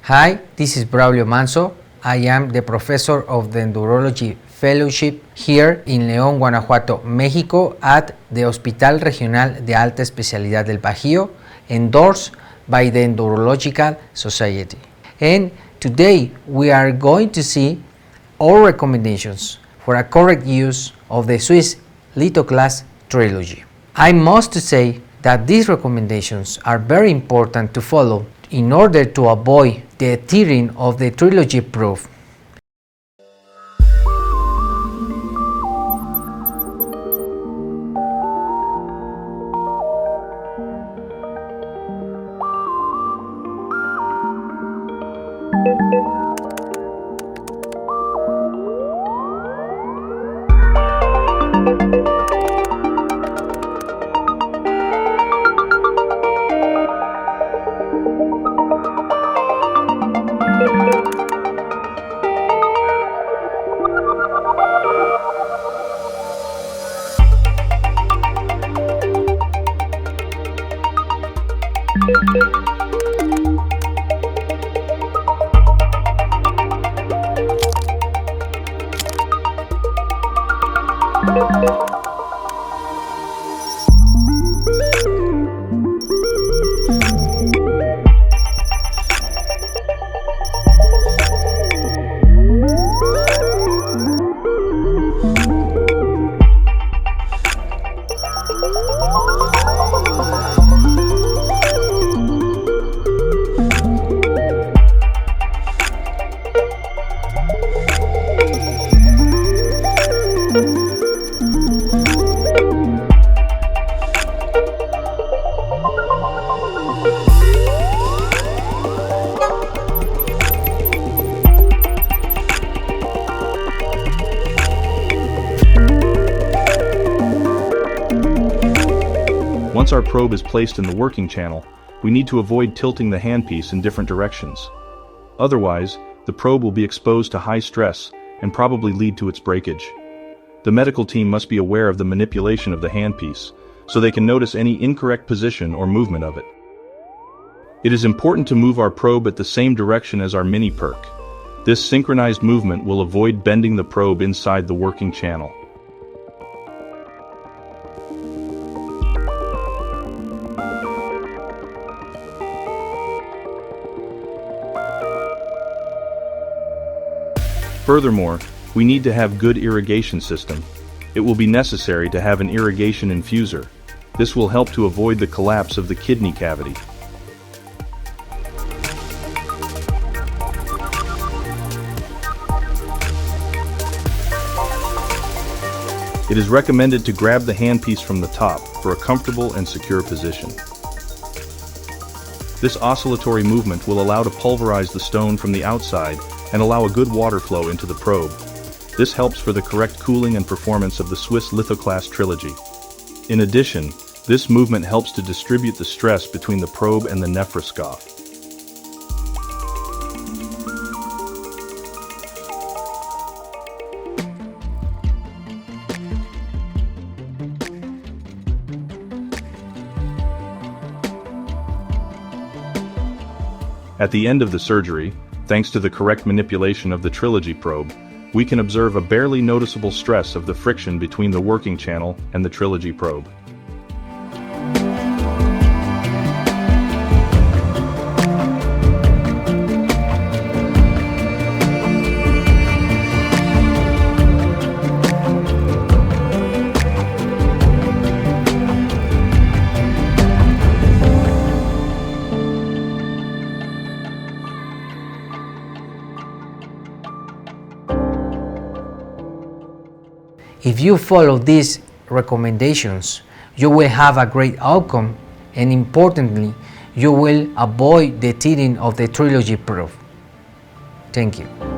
Hi, this is Braulio Manzo. I am the professor of the Neurology Fellowship here in León, Guanajuato, Mexico at the Hospital Regional de Alta Especialidad del Bajío, endorsed by the Neurological Society. And today we are going to see all recommendations for a correct use of the Swiss Lithoclast Trilogy. I must say that these recommendations are very important to follow in order to avoid the tearing of the trilogy proof. Once our probe is placed in the working channel, we need to avoid tilting the handpiece in different directions. Otherwise, the probe will be exposed to high stress and probably lead to its breakage. The medical team must be aware of the manipulation of the handpiece, so they can notice any incorrect position or movement of it. It is important to move our probe at the same direction as our Miniperc. This synchronized movement will avoid bending the probe inside the working channel. Furthermore, we need to have good irrigation system. It will be necessary to have an irrigation infuser. This will help to avoid the collapse of the kidney cavity. It is recommended to grab the handpiece from the top for a comfortable and secure position. This oscillatory movement will allow to pulverize the stone from the outside and allow a good water flow into the probe. This helps for the correct cooling and performance of the Swiss Lithoclast Trilogy. In addition, this movement helps to distribute the stress between the probe and the nephroscope. At the end of the surgery, thanks to the correct manipulation of the Trilogy probe, we can observe a barely noticeable stress of the friction between the working channel and the Trilogy probe. If you follow these recommendations, you will have a great outcome, and importantly, you will avoid the tearing of the trilogy proof. Thank you.